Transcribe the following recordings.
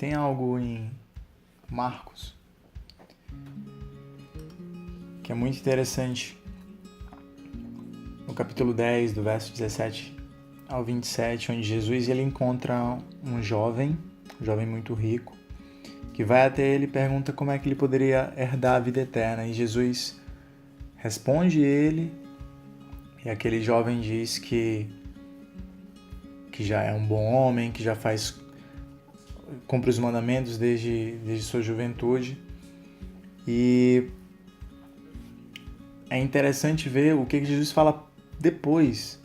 Tem algo em Marcos que é muito interessante. No capítulo 10, do verso 17 ao 27, onde Jesus ele encontra um jovem muito rico, que vai até ele e pergunta como é que ele poderia herdar a vida eterna. E Jesus responde ele, e aquele jovem diz que já é um bom homem, que já cumpre os mandamentos desde sua juventude. E é interessante ver o que Jesus fala depois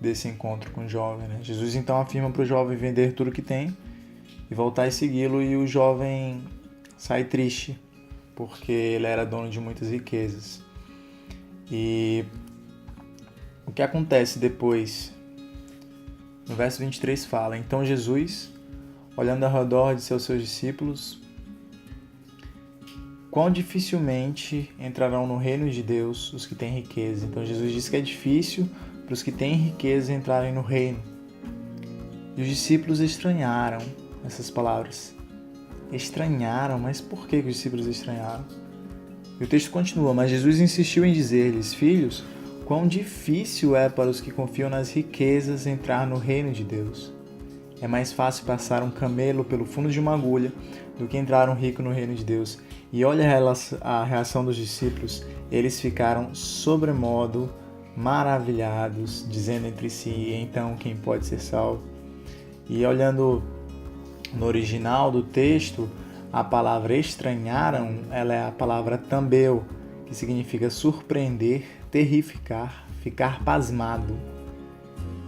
desse encontro com o jovem, né? Jesus então afirma para o jovem vender tudo que tem e voltar e segui-lo, e o jovem sai triste, porque ele era dono de muitas riquezas. E o que acontece depois? No verso 23 fala: Então Jesus, olhando ao redor, disse aos seus discípulos: Quão dificilmente entrarão no reino de Deus os que têm riqueza. Então Jesus disse que é difícil para os que têm riqueza entrarem no reino. E os discípulos estranharam essas palavras. Estranharam, mas por que os discípulos estranharam? E o texto continua: Mas Jesus insistiu em dizer-lhes: Filhos, quão difícil é para os que confiam nas riquezas entrar no reino de Deus. É mais fácil passar um camelo pelo fundo de uma agulha do que entrar um rico no reino de Deus. E olha a reação dos discípulos. Eles ficaram sobremodo maravilhados, dizendo entre si: Então quem pode ser salvo? E olhando no original do texto, a palavra estranharam, ela é a palavra tambeu, que significa surpreender, terrificar, ficar pasmado.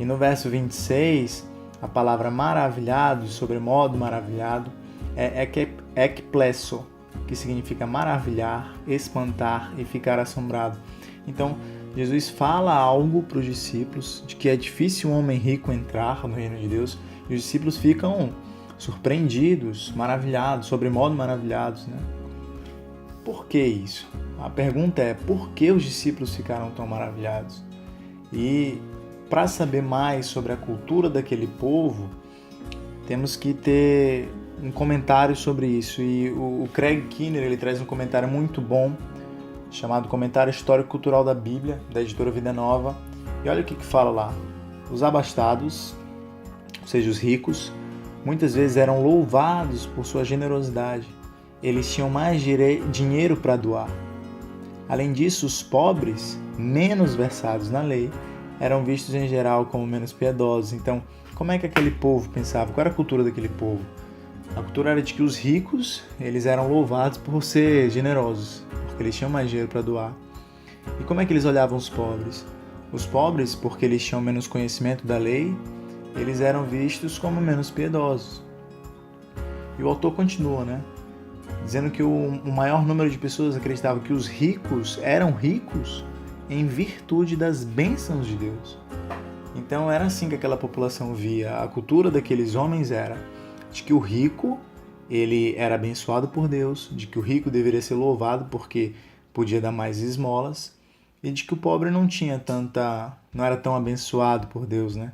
E no verso 26, a palavra maravilhado, sobremodo maravilhado, é ekplesso, que significa maravilhar, espantar e ficar assombrado. Então, Jesus fala algo para os discípulos de que é difícil um homem rico entrar no reino de Deus, e os discípulos ficam surpreendidos, maravilhados, sobremodo maravilhados, né? Por que isso? A pergunta é: por que os discípulos ficaram tão maravilhados? E para saber mais sobre a cultura daquele povo, temos que ter um comentário sobre isso. E o Craig Keener, ele traz um comentário muito bom, chamado Comentário Histórico-Cultural da Bíblia, da editora Vida Nova. E olha o que fala lá. Os abastados, ou seja, os ricos, muitas vezes eram louvados por sua generosidade. Eles tinham mais dinheiro para doar. Além disso, os pobres, menos versados na lei, eram vistos em geral como menos piedosos. Então, como é que aquele povo pensava? Qual era a cultura daquele povo? A cultura era de que os ricos, eles eram louvados por ser generosos, porque eles tinham mais dinheiro para doar. E como é que eles olhavam os pobres? Os pobres, porque eles tinham menos conhecimento da lei, eles eram vistos como menos piedosos. E o autor continua, né? Dizendo que o maior número de pessoas acreditavam que os ricos eram ricos em virtude das bênçãos de Deus. Então era assim que aquela população via. A cultura daqueles homens era de que o rico, ele era abençoado por Deus, de que o rico deveria ser louvado porque podia dar mais esmolas, e de que o pobre não era tão abençoado por Deus, né?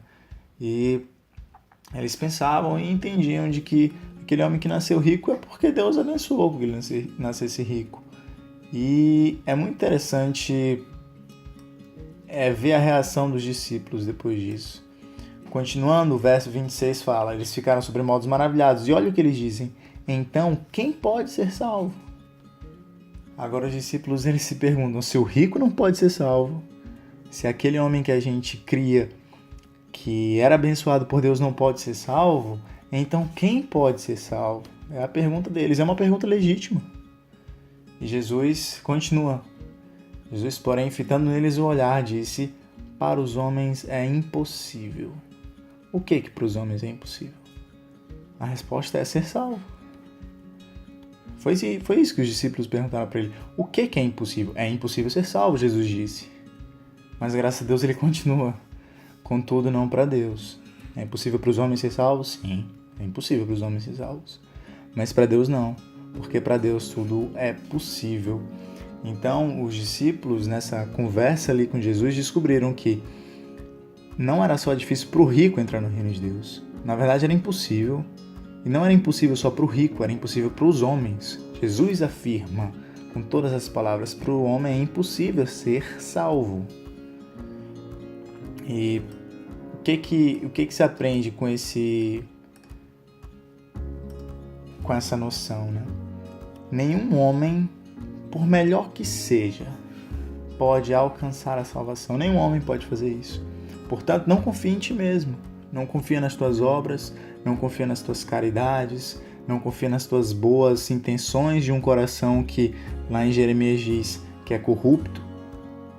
E eles pensavam e entendiam de que aquele homem que nasceu rico é porque Deus abençoou que ele nascesse rico. E é muito interessante ver a reação dos discípulos depois disso. Continuando, o verso 26 fala: Eles ficaram sobremodos maravilhados. E olha o que eles dizem: Então, quem pode ser salvo? Agora os discípulos eles se perguntam: se o rico não pode ser salvo, se aquele homem que a gente cria, que era abençoado por Deus, não pode ser salvo, então quem pode ser salvo? É a pergunta deles, é uma pergunta legítima. E Jesus continua. Jesus, porém, fitando neles o olhar, disse: Para os homens é impossível. O que para os homens é impossível? A resposta é ser salvo. Foi isso que os discípulos perguntaram para ele. O que é impossível? É impossível ser salvo, Jesus disse. Mas graças a Deus ele continua. Contudo, não para Deus. É impossível para os homens ser salvos? Sim, é impossível para os homens ser salvos. Mas para Deus não, porque para Deus tudo é possível. Então, os discípulos, nessa conversa ali com Jesus, descobriram que não era só difícil para o rico entrar no reino de Deus. Na verdade, era impossível. E não era impossível só para o rico, era impossível para os homens. Jesus afirma, com todas as palavras, para o homem é impossível ser salvo. E o que se aprende com essa noção, né? Nenhum homem, por melhor que seja, pode alcançar a salvação. Nenhum homem pode fazer isso. Portanto, não confia em ti mesmo. Não confia nas tuas obras, não confia nas tuas caridades, não confia nas tuas boas intenções de um coração que, lá em Jeremias diz, que é corrupto.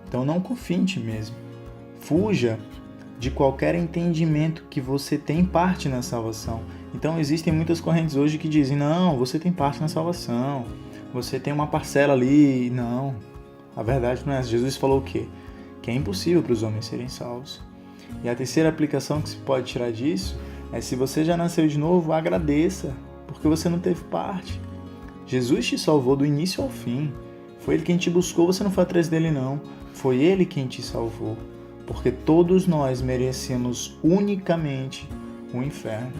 Então não confia em ti mesmo. Fuja de qualquer entendimento que você tem parte na salvação. Então existem muitas correntes hoje que dizem, não, você tem parte na salvação, você tem uma parcela ali. Não, a verdade não é essa. Jesus falou o quê? Que é impossível para os homens serem salvos. E a terceira aplicação que se pode tirar disso é, se você já nasceu de novo, agradeça, porque você não teve parte. Jesus te salvou do início ao fim. Foi Ele quem te buscou, você não foi atrás dele não. Foi Ele quem te salvou, porque todos nós merecemos unicamente o inferno.